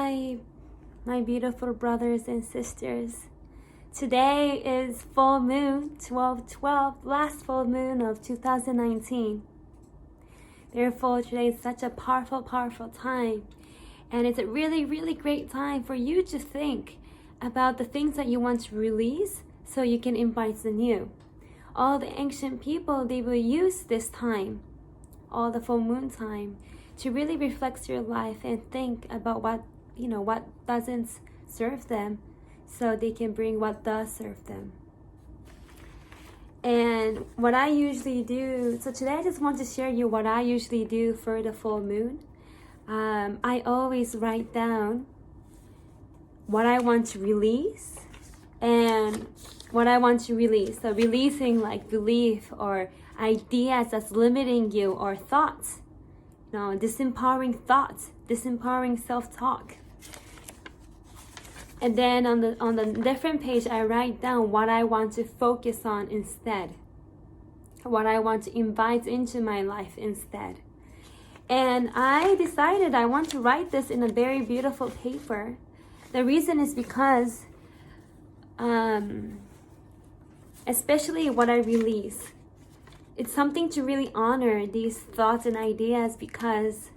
Hi, my beautiful brothers and sisters. Today is full moon 12/12, last full moon of 2019. Therefore, today is such a powerful time. And it's a really great time for you to think about the things that you want to release so you can invite the new. All the ancient people, they will use this time, all the full moon time, to really reflect your life and think about what doesn't serve them, so they can bring what does serve them. And what I usually do, so today I just want to share you what I usually do for the full moon. I always write down what I want to release and what I want to release. So releasing like belief or ideas that's limiting you, or thoughts. Disempowering thoughts, disempowering self-talk. And then on the different page, I write down what I want to focus on instead, what I want to invite into my life instead. And I decided I want to write this in a very beautiful paper. The reason is because, especially what I release, it's something to really honor these thoughts and ideas, because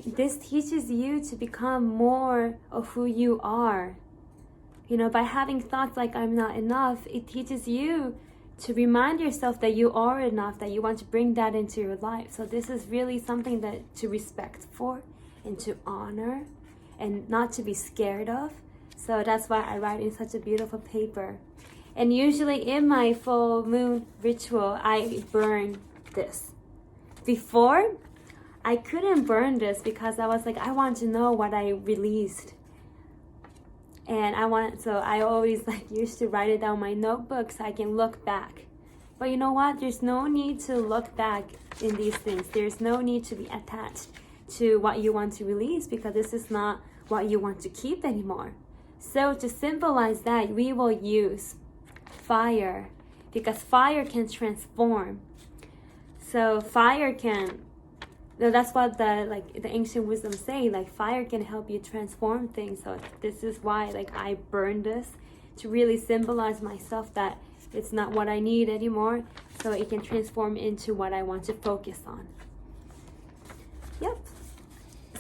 this teaches you to become more of who you are. By having thoughts like I'm not enough, it teaches you to remind yourself that you are enough, that you want to bring that into your life. So this is really something that to respect for and to honor and not to be scared of. So that's why I write in such a beautiful paper. And usually in my full moon ritual, I burn this. Before, I couldn't burn this because I was like, I want to know what I released. And so I always used to write it down in my notebook so I can look back. But you know what? There's no need to look back in these things. There's no need to be attached to what you want to release, because this is not what you want to keep anymore. So to symbolize that, we will use fire, because fire can transform. So fire can, that's what the ancient wisdom say, fire can help you transform things. So this is why I burn this, to really symbolize myself that it's not what I need anymore, so it can transform into what I want to focus on. Yep.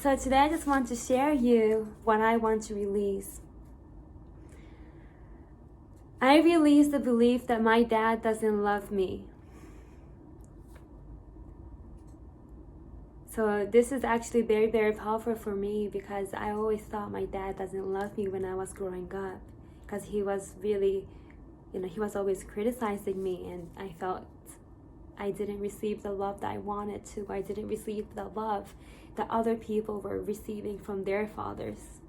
So today I just want to share you what I want to release. I release the belief that my dad doesn't love me. So this is actually very powerful for me, because I always thought my dad doesn't love me when I was growing up, because he was really, he was always criticizing me, and I felt I didn't receive the love that I wanted to. I didn't receive the love that other people were receiving from their fathers.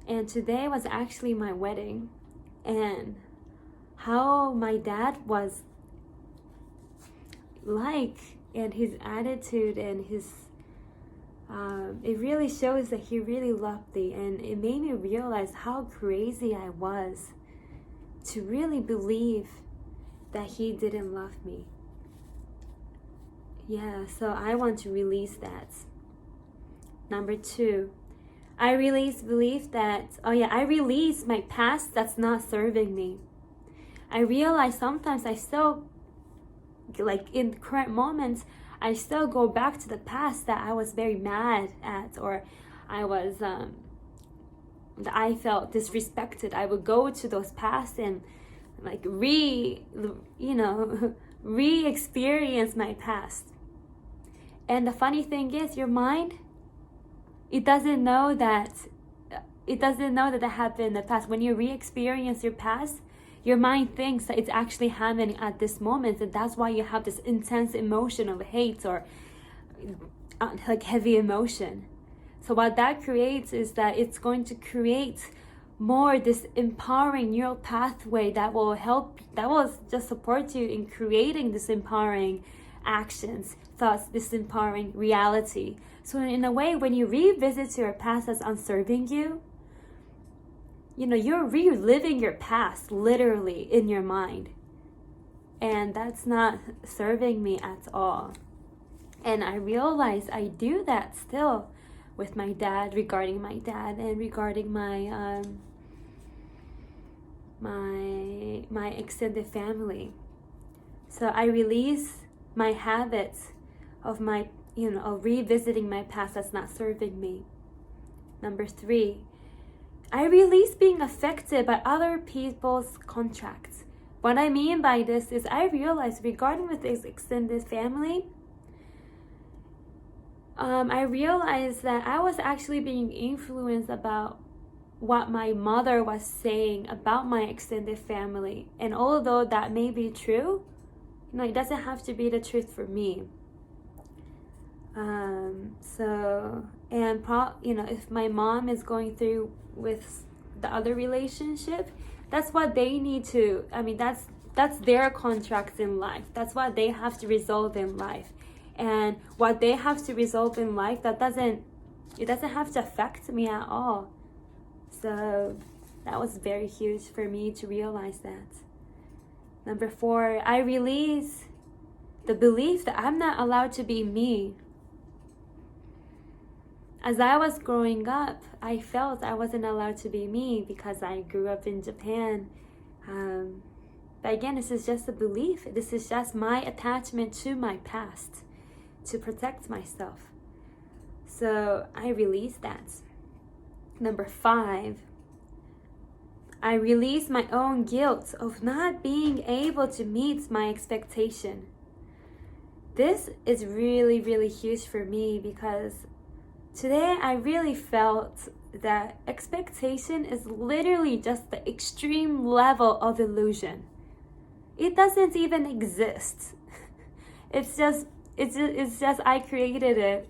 And today was actually my wedding. And how my dad was and his attitude and his it really shows that he really loved me. And it made me realize how crazy I was to really believe that he didn't love me. Yeah, so I want to release that. Number 2, I release belief that, I release my past that's not serving me. I realize sometimes I still, in current moments, I still go back to the past that I was very mad at, or I felt disrespected. I would go to those past and re-experience my past. And the funny thing is, your mind, it doesn't know that that happened in the past. When you re-experience your past, your mind thinks that it's actually happening at this moment, and that's why you have this intense emotion of hate or heavy emotion. So what that creates is that it's going to create more this empowering neural pathway that will just support you in creating this empowering actions, thoughts, this empowering reality. So in a way, when you revisit your past that's unserving you, you're reliving your past literally in your mind. And that's not serving me at all. And I realize I do that still with my dad, regarding my dad, and regarding my my extended family. So I release my habits of my, of revisiting my past that's not serving me. Number 3, I release being affected by other people's contracts. What I mean by this is I realize regarding with this extended family, I realized that I was actually being influenced about what my mother was saying about my extended family. And although that may be true, it doesn't have to be the truth for me. If my mom is going through with the other relationship, that's what they need to, that's their contracts in life. That's what they have to resolve in life. And what they have to resolve in life, it doesn't have to affect me at all. So that was very huge for me to realize that. Number 4, I release the belief that I'm not allowed to be me. As I was growing up, I felt I wasn't allowed to be me because I grew up in Japan. But again, this is just a belief. This is just my attachment to my past to protect myself. So I release that. Number 5, I release my own guilt of not being able to meet my expectation. This is really, really huge for me because today I really felt that expectation is literally just the extreme level of illusion. It doesn't even exist. It's just I created it,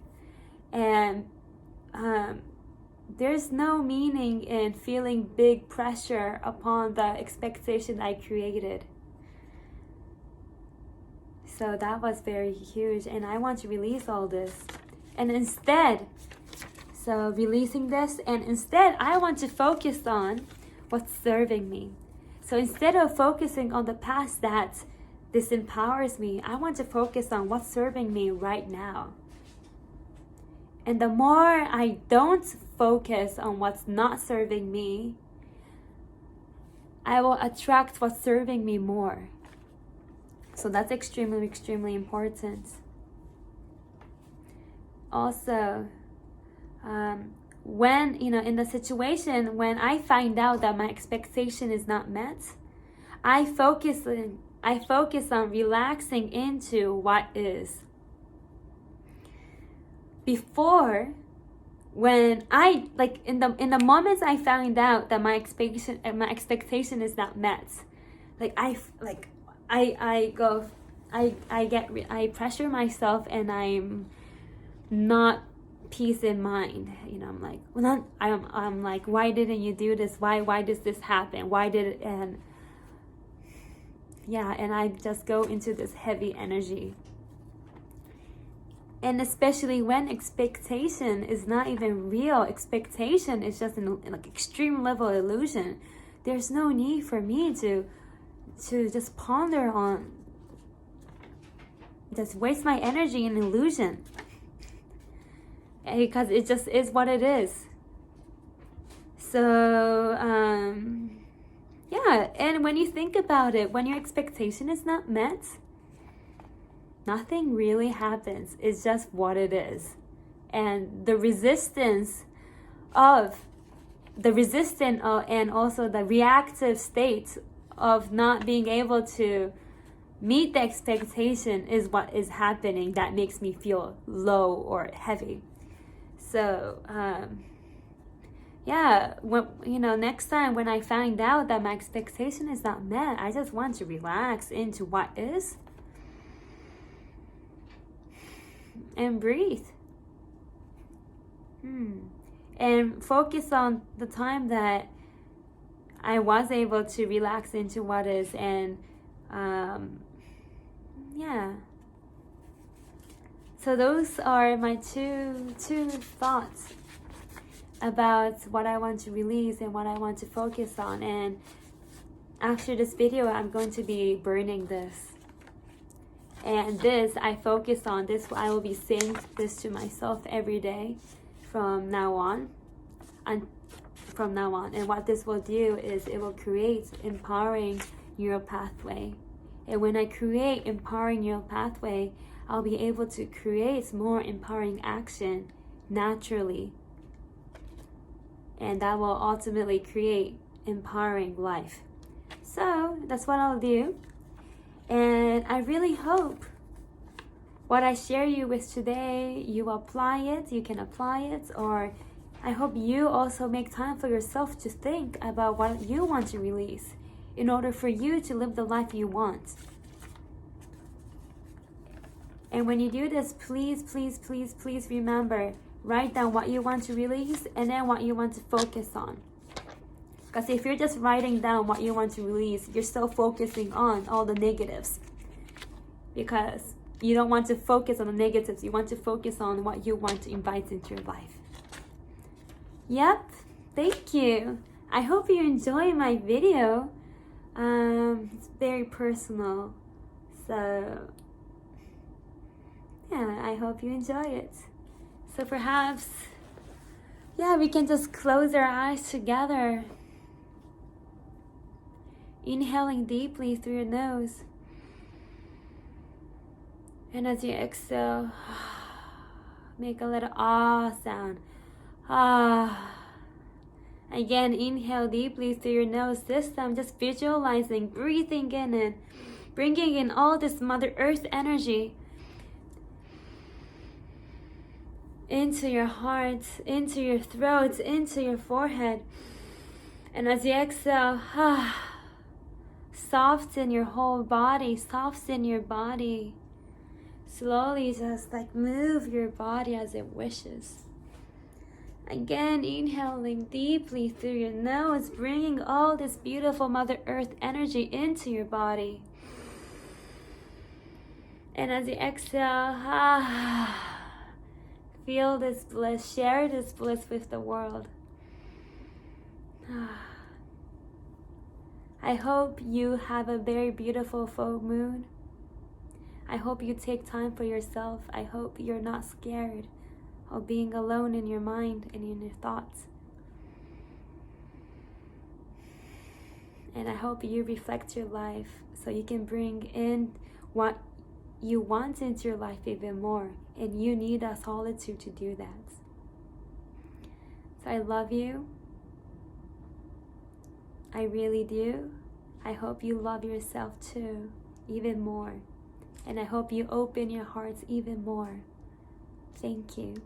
and there's no meaning in feeling big pressure upon the expectation I created. So that was very huge, and I want to release all this. And instead, releasing this, and instead I want to focus on what's serving me. So instead of focusing on the past that disempowers me, I want to focus on what's serving me right now. And the more I don't focus on what's not serving me, I will attract what's serving me more. So that's extremely, extremely important. Also, when, in the situation when I find out that my expectation is not met, I focus on relaxing into what is. Before, when I in the moments I found out that my expectation is not met, I pressure myself, and I'm not peace in mind. I'm like, why didn't you do this? Why does this happen? Why did it? And I just go into this heavy energy. And especially when expectation is not even real, expectation is just an extreme level illusion. There's no need for me to just ponder on, just waste my energy in illusion. Because it just is what it is. So, and when you think about it, when your expectation is not met, nothing really happens. It's just what it is. And the resistance and also the reactive state of not being able to meet the expectation is what is happening that makes me feel low or heavy. So, next time when I find out that my expectation is not met, I just want to relax into what is and breathe. And focus on the time that I was able to relax into what is, and So those are my two thoughts about what I want to release and what I want to focus on. And after this video, I'm going to be burning this. And this, I focus on this. I will be saying this to myself every day. from now on. And what this will do is it will create empowering neural pathway. And when I create empowering neural pathway, I'll be able to create more empowering action naturally. And that will ultimately create empowering life. So that's what I'll do. And I really hope what I share you with today, you apply it, you can apply it, or I hope you also make time for yourself to think about what you want to release in order for you to live the life you want. And when you do this, please, please, please, please remember, write down what you want to release and then what you want to focus on. Because if you're just writing down what you want to release, you're still focusing on all the negatives. Because you don't want to focus on the negatives, you want to focus on what you want to invite into your life. Yep, thank you. I hope you enjoy my video. It's very personal. So, yeah, I hope you enjoy it. So perhaps, we can just close our eyes together. Inhaling deeply through your nose. And as you exhale, make a little ah sound. Ah. Again, inhale deeply through your nose. This time, just visualizing, breathing in and bringing in all this Mother Earth energy into your heart, into your throat, into your forehead. And as you exhale, soften your whole body, soften your body. Slowly just like move your body as it wishes. Again, inhaling deeply through your nose, bringing all this beautiful Mother Earth energy into your body. And as you exhale, feel this bliss, share this bliss with the world. I hope you have a very beautiful full moon. I hope you take time for yourself. I hope you're not scared of being alone in your mind and in your thoughts. And I hope you reflect your life so you can bring in what you want into your life even more. And you need that solitude to do that. So I love you. I really do. I hope you love yourself too, even more. And I hope you open your hearts even more. Thank you.